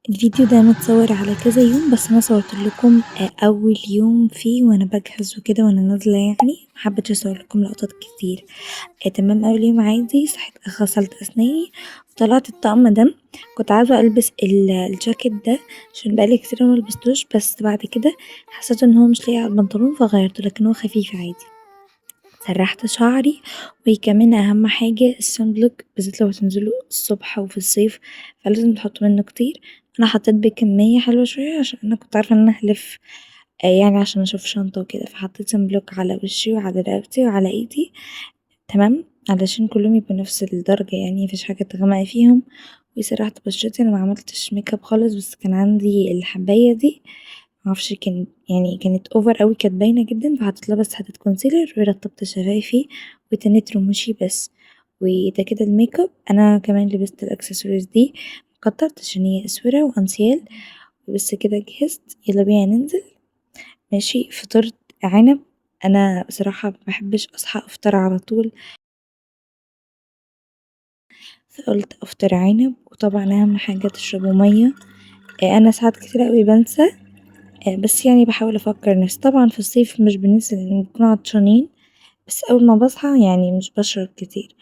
الفيديو ده متصور على كذا يوم، بس انا صورت لكم اول يوم فيه وانا بجهز وكده وانا نازله، يعني محبتش اصور لكم لقطات كتير. تمام. اول يوم عادي صحيت، غسلت اسناني وطلعت الطقم ده. كنت عايزه البس الجاكيت ده عشان بقالي كتير ملبستوش، بس بعد كده حسيت ان هو مش لايق على البنطلون فغيرته، لكن هو خفيف عادي. سرحت شعري، وكمان اهم حاجه الصن بلوك، بالذات لو هتنزلوا الصبح وفي الصيف فلازم تحطوا منه كتير. انا حطيت بكميه حلوه شويه عشان انا كنت عارفه ان انا هلف، يعني عشان اشوف شنطه وكده، فحطيت صن بلوك على وشي وعلى رقبتي وعلى ايدي. تمام، علشان كلهم يبقوا نفس الدرجه، يعني مفيش حاجه تغمق فيهم. وسرحت بشرتي، انا ما عملتش ميك اب خالص، بس كان عندي الحبايه دي، معرفش كانت اوفر قوي، كانت باينه جدا، فحطيت لها بس حطيت كونسيلر ورطبت شفايفي وتنيت رموشي بس. وده كده الميك اب. انا كمان لبست الاكسسوارز دي مكترت عشان هي اسوره وانسيال. بس كده جهزت، يلا بينا ننزل. ماشي. فطرت عنب. انا بصراحه مبحبش اصحى افطر على طول، فقلت افطر عنب. وطبعا اهم حاجه تشربوا ميه. انا ساعات كتير قوي بنسى، بس يعني بحاول افكر نفسي. طبعا في الصيف مش بننسى لان بنكون عطشانين، بس اول ما بصحى يعني مش بشرب كتير.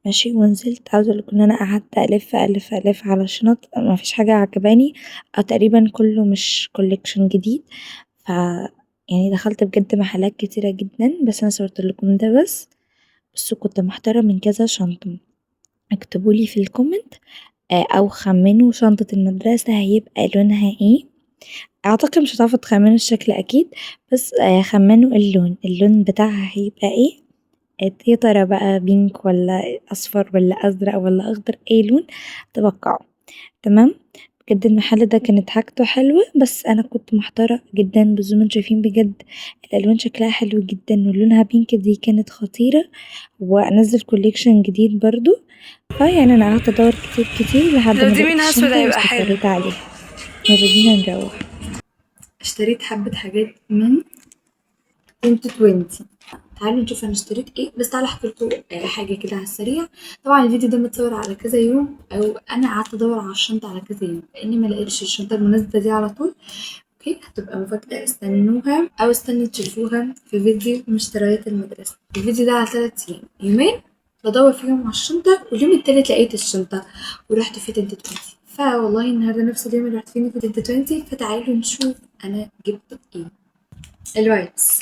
ماشي. ونزلت، عاوزه اقولك ان انا قعدت الف الف الف على شنط، ما فيش حاجه عجباني، او تقريبا كله مش كوليكشن جديد. ف يعني دخلت بجد محلات كتيره جدا، بس انا صورت لكم ده بس. بس كنت محتاره من كذا شنطه. اكتبولي في الكومنت، او خمنوا شنطه المدرسه هيبقى لونها ايه. اعتقد مش هتعرفوا تخمنوا الشكل اكيد، بس خمنوا اللون بتاعها هيبقى ايه. يا ترى بقى بينك ولا اصفر ولا ازرق ولا اخضر، اي لون توقعوا. تمام. بجد المحل ده كانت حاجته حلوة، بس انا كنت محتارة جدا، بس زي ما انتوا شايفين بجد الالوان شكلها حلو جدا، ولونها بينك دي كانت خطيرة. وانزل كوليكشن جديد برضو، فيعني انا قعدت ادور كتير كتير لحد لو ما دي لقيت منها اسود الشنطة هيبقى حلو. واستقريت عليها. يلا بينا نروح. اشتريت حبة حاجات من تنت 20. تعالوا نشوف انا اشتريت ايه، بس تعالوا احكي لكم حاجة كده على السريع. طبعا الفيديو ده متصور على كذا يوم، او انا قعدت ادور على الشنطة على كذا يوم لاني ما لقيتش الشنطة المناسبة دي على طول. اوكي، هتبقى مفاجأة، استنوها او استنوا تشوفوها في فيديو مشتريات المدرسة. الفيديو ده على 3 ايام، يومين بدور فيهم على الشنطة، واليوم التالت لقيت الشنطة ورحت في تنت 20. فوالله النهارده نفس اليوم اللي رحت فيه في تنت 20، فتعالوا نشوف انا جبت ايه. الوايبس.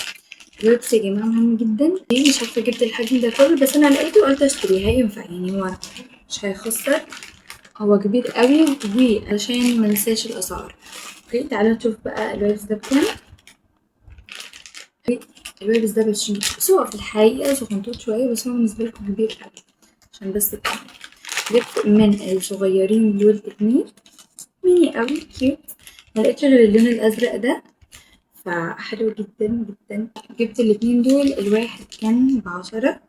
الوايبس يا جماعة مهم جدا. ليه مش عارفة جبت الحجم ده كله، بس انا لقيته قلت اشتريه، هينفع يعني، هو مش هيخسر، هو كبير قوي، وعشان ما ننساش الاسعار. اوكي، تعالوا نشوف بقى الوايبس ده بكام. الوايبس ده ب20 جنيه، بس هو في الحقيقة صغنطوط شوية، بس هو بالنسبة لكم كبير قوي عشان بس كده. جبت من الصغيرين دول 2 ميني قوي كيوت، ملقتش غير اللون الازرق ده، فحلو جدا جدا. جبت الاتنين دول، الواحد كان ب10.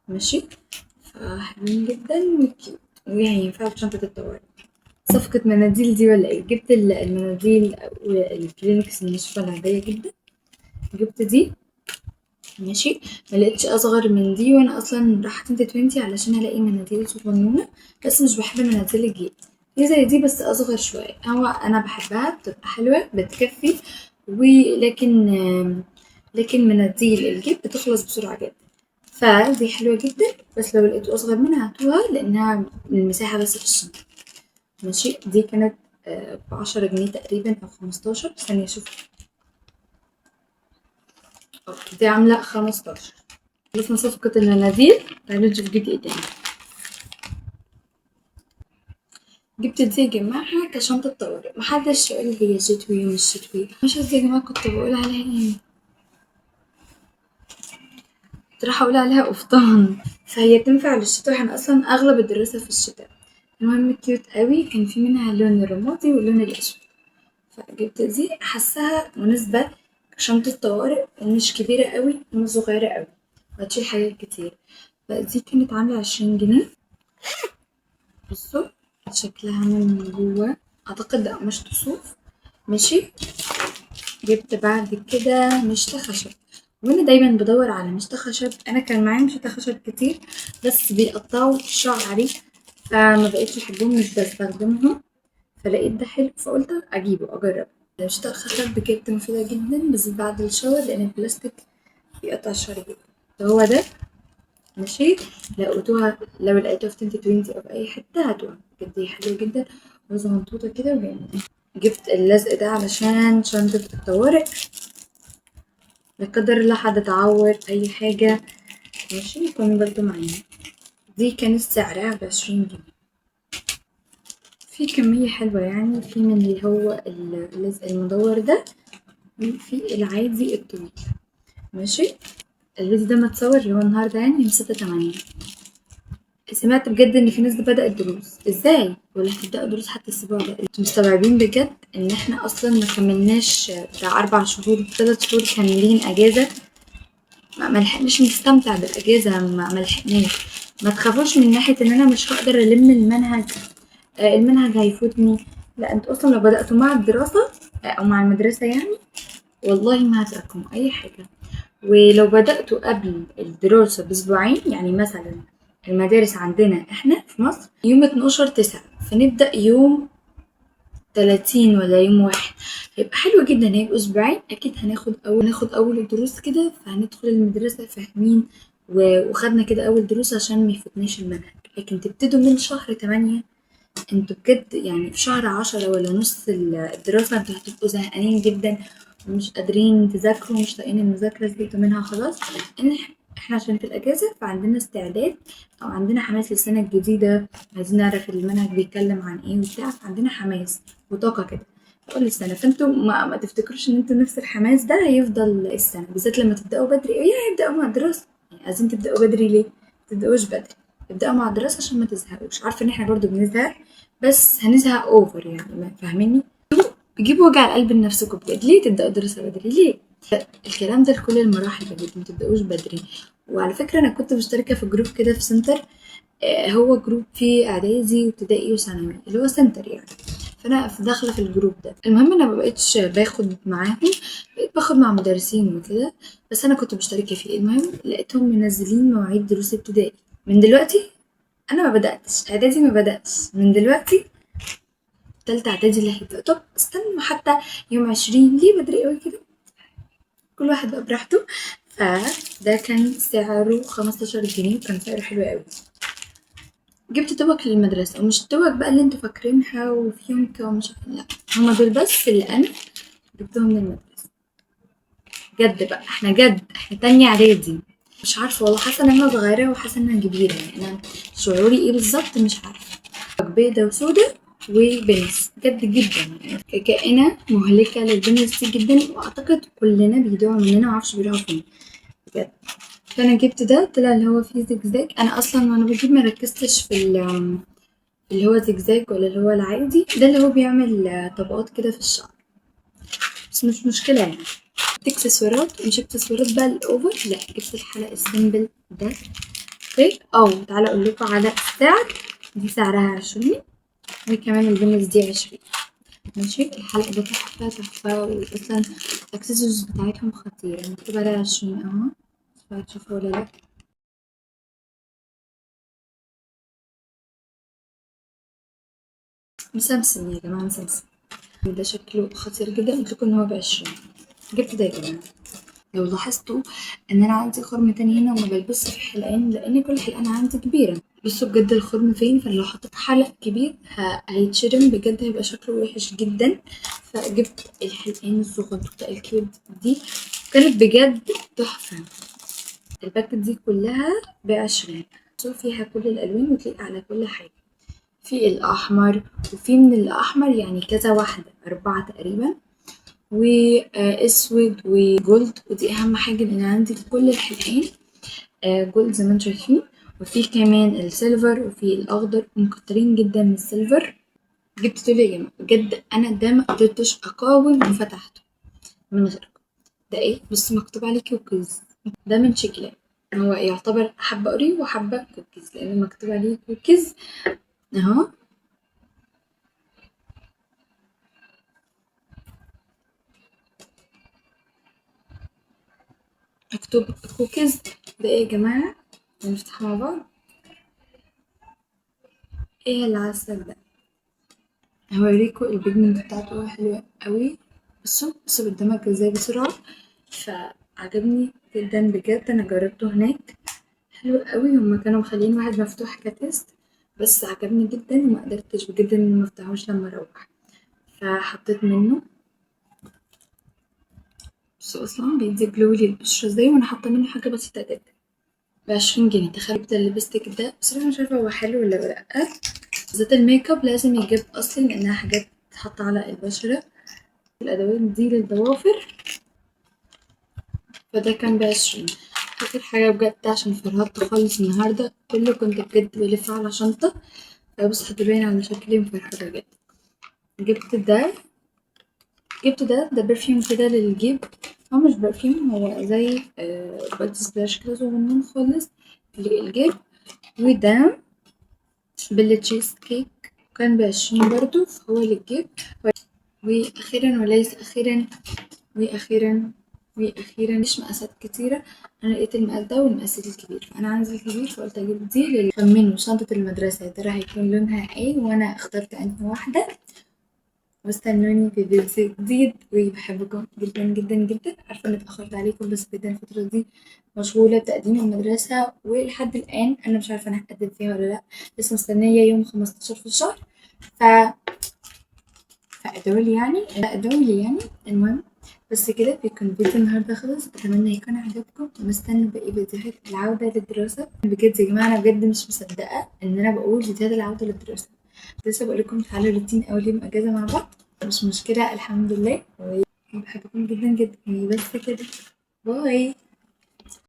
ماشي، فحلوين جدا وكيوت، ويعني ينفعوا في شنطة الطوارئ. صفقة مناديل دي ولا ايه؟ جبت المناديل والكلينكس الناشفة العادية جدا، جبت دي. ماشي، ملقتش اصغر من دي، وانا اصلا رايحة تنت 20 علشان الاقي مناديل صغنونة، بس مش بحب مناديل الجيب دي زي دي، بس اصغر شوية. هو انا بحبها، بتبقى حلوة بتكفي، لكن مناديل الجيب بتخلص بسرعة جدا، فدي حلوة جدا. بس لو لقيتوا اصغر منها هاتوها، لانها المساحة بس في الشنطة. ماشي، دي كانت ب10 جنيه تقريبا او 15. ثانية اشوف، دي عاملة 15. خلصنا صفقة المناديل، تعالوا نشوف جبت ايه تاني. جبت دي يا جماعة كشنطة طوارئ. محدش يقول لي هي شتوي ومش شتوي، مش قصدي يا جماعة، كنت بقول عليها ايه، كنت رايحة اقول عليها قفطان، فهي تنفع للشتاء، احنا اصلا اغلب الدراسة في الشتاء. المهم كيوت قوي، كان في منها اللون الرمادي واللون الاسود، فجبت دي، حاساها مناسبة كشنطة طوارئ، ومش كبيرة قوي ومش صغيرة قوي، هتشيل حاجات كتير. فدي كانت عاملة 20 جنيه. بصوا شكلها من جوه، اعتقد ده قماشته صوف. ماشي. جبت بعد كده مشط خشب، وانا دايما بدور على مشط خشب، انا كان معايا مشط خشب كتير بس بيقطعوا شعري، فما بقيتش احبهم، مش بستخدمهم. فلقيت ده حلو فقلت اجيبه اجرب. الشتا الخفيف بجد مفيدة جدا بس بعد الشاور لان البلاستيك بيقطع الشعر جدا. هو ده ماشي. لو لقيتوها في تنتي توينتي او في اي حتة هاتوها بجد، هي حلوة جدا وزغنطوطة كده وجميلة. جبت اللزق ده علشان شنطة الطوارئ، لا قدر الله حد اتعور اي حاجة ماشي يكون برضه معانا. دي كانت سعرها ب20 جنيه. في كمية حلوة يعني، في من اللي هو اللزق المدور ده وفي العادي الطويل ماشي. الفيديو ده متصور اللي هو النهاردة يعني يوم 6/8. سمعت بجد ان في ناس بدأت دروس، ازاي ولا هتبدأوا دروس حتى الاسبوع ده؟ انتوا مستوعبين بجد ان احنا اصلا ما كملناش بتاع 4 شهور، 3 شهور كاملين اجازة، ما لحقناش نستمتع بالاجازة، ما لحقناش. ما تخافوش من ناحية ان انا مش هقدر الم المنهج، المنهج هيفوتني. لا انتوا اصلا لو بدأتوا مع الدراسة او مع المدرسة يعني والله ما هتراكموا اي حاجة. ولو بدأتوا قبل الدراسة بأسبوعين، يعني مثلا المدارس عندنا احنا في مصر يوم 12/9 فنبدأ يوم 30 ولا يوم 1، هيبقى حلو جدا. هيبقى أسبوعين أكيد هناخد أول الدروس كده، فهندخل المدرسة فاهمين وخدنا كده أول دروس عشان ميفوتناش المنهج. لكن تبتدوا من شهر 8 انتوا بجد يعني في شهر 10 ولا نص الدراسة انتوا هتبقوا زهقانين جدا ومش قادرين تذاكروا ومش طايقين المذاكرة، زهقتوا منها خلاص. ان احنا عشان في الأجازة فعندنا استعداد أو عندنا حماس للسنة الجديدة، عايزين نعرف المنهج بيتكلم عن ايه وبتاع، فعندنا حماس وطاقة كده طول السنة. فانتوا ما تفتكروش ان انتوا نفس الحماس ده هيفضل السنة، بالذات لما تبدأوا بدري. ايه هيبدأوا مع الدراسة يعني، عايزين تبدأوا بدري ليه؟ متبدأوش بدري، ابدأوا مع الدراسة عشان ما تزهقوش. عارفة ان احنا برضو بنزهق بس هنزهق اوفر يعني، فاهميني؟ بيجيب وجع القلب لنفسكم بجد. ليه تبدأوا دراسة بدري ليه؟ الكلام ده لكل المراحل بجد، ما تبدأوش بدري. وعلى فكرة انا كنت مشتركة في جروب كده في سنتر، هو جروب فيه اعدادي وابتدائي وثانوي اللي هو سنتر يعني. فانا داخله في الجروب ده. المهم انا مبقتش باخد معاهم، بقيت باخد مع مدرسين وكده، بس انا كنت مشتركه فيه. المهم لقيتهم منزلين مواعيد دروس ابتدائي من دلوقتي. انا ما بداتش اعدادي، ما بداتش من دلوقتي تالتة اعدادي اللي هيبدأ. طب استنوا حتى يوم 20 ليه بدري قوي كده؟ كل واحد بقى براحته. فده كان سعره 15 جنيه وكان سعره حلو قوي. جبت توك للمدرسة، ومش التوك بقى اللي انتوا فاكرينها وفيونكة ومش لا، هما دول بس اللي انا جبتهم للمدرسة. جد بقى احنا جد احنا تانية اعدادي. مش عارفة والله، حاسة ان انا صغيرة وحاسة ان انا كبيرة يعني. انا شعوري ايه بالظبط مش عارفة. بيضة وسودة وبنس جد جدا يعني، كائنة مهلكة للبنس دي جدا، واعتقد كلنا بيدوعوا مننا معرفش بيروحوا فين بجد. فانا جبت ده طلع اللي هو فيه زجزاج. انا اصلا وانا بجيب مركزتش في اللي هو زجزاج ولا اللي هو العادي ده اللي هو بيعمل طبقات كده في الشعر، بس مش مشكلة يعني. جبت اكسسوارات، مش اكسسوارات بقى الاوفر، لا جبت الحلقة السيمبل ده. اوكي تعالى اقول لكم على السعر. دي سعرها 20 وكمان البنس دي 20 ماشي. الحلقة ده تحفة تحفة، واصلا الاكسسوارز بتاعتهم خطيرة. مكتوب عليها 20 اهو، مش عارفة تشوفوا ولا لا. مسمسم يا جماعة مسمسم. ده شكله خطير جدا، قلت لكم ان هو ب20. جبت ده يا جماعة. لو لاحظتوا ان انا عندي خرم تاني هنا وما بلبسش في حلقان لان كل حلقانة عندي كبيرة. بصوا بجد الخرم فين، فلو حطيت حلق كبير هيتشرم بجد، هيبقى شكله وحش جدا. فجبت الحلقان الصغنطوطة الكيوت دي، كانت بجد تحفة. الباكت دي كلها ب20. فيها كل الالوان وتليق على كل حاجة. في الاحمر وفي من الاحمر يعني كذا واحدة 4 تقريبا، واسود وجولد. ودي اهم حاجة لان عندي كل الحلقين جولد زي ما انتم شايفين. وفي كمان السيلفر وفي الاخضر، مكترين جدا من السيلفر. جبت دول يا جماعة بجد، انا ده ما قدرتش اقاوم وفتحته من غيركم. ده ايه؟ بص مكتوب عليه كوكيز، ده من شكله. هو يعتبر حبة اوريو وحبة كوكيز لان مكتوب عليه كوكيز اهو. مكتوب كوكيز. ده ايه يا جماعة؟ نفتح مع بعض. ايه العسل ده؟ هوريكم البيجمنت بتاعته حلوة قوي. بصوا قدامك ازاي بسرعة، فعجبني جدا بجد. انا جربته هناك حلو قوي. هما كانوا مخلين واحد مفتوح كتست، بس عجبني جدا وما قدرتش بجد ان ما افتحوش لما اروح، فحطيت منه. بصوا اصلا بيدي جلو للبشرة ازاي، وانا حاطة منه حاجة بسيطة جدا ب20 جنيه. تخيل جبت الليبستيك ده، بصراحة مش عارفة هو حلو ولا لأ. بالذات الميك اب لازم يجيب اصلا لانها حاجات تتحط على البشرة. الادوات دي للضوافر، فده كان ب20. اخر حاجة بجد عشان فرهدت خالص النهاردة كله، كنت بجد بلف على شنطة، بص هتبين على شكلي مفرهدة جدا. جبت ده برفيوم كده للجيب. هو مش برفيوم، هو زي بادي سبلاش كده صغنون خالص للجيب. وده بالتشيز كيك كان ب20 برضو، فهو للجيب. واخيرا وليس اخيرا، واخيرا مش مقاسات كتيرة. انا لقيت المقاس ده والمقاس الكبير، فانا عندي الكبير فقلت اجيب دي خمنوا شنطة المدرسة يا ترى هيكون لونها ايه، وانا اخترت انهي واحدة. واستنوني في فيديو جديد، وبحبكم جدا جدا جدا. عارفة اني اتأخرت عليكم بس جدا الفترة دي مشغولة بتقديم المدرسة، ولحد الآن أنا مش عارفة أنا هقدم فيها ولا لأ. لسه مستنية يوم 15 في الشهر. ف فادعولي يعني المهم. بس كده بيكون فيديو النهارده خلص. اتمنى يكون عجبكم، ومستني باقي فيديوهات العودة للدراسة. بجد يا جماعة انا بجد مش مصدقة ان انا بقول فيديوهات العودة للدراسة. لسه بقول لكم تعالوا روتين اول يوم اجازة مع بعض، مش مشكلة الحمد لله. وبحبكم جدا جدا. بس كده، باي.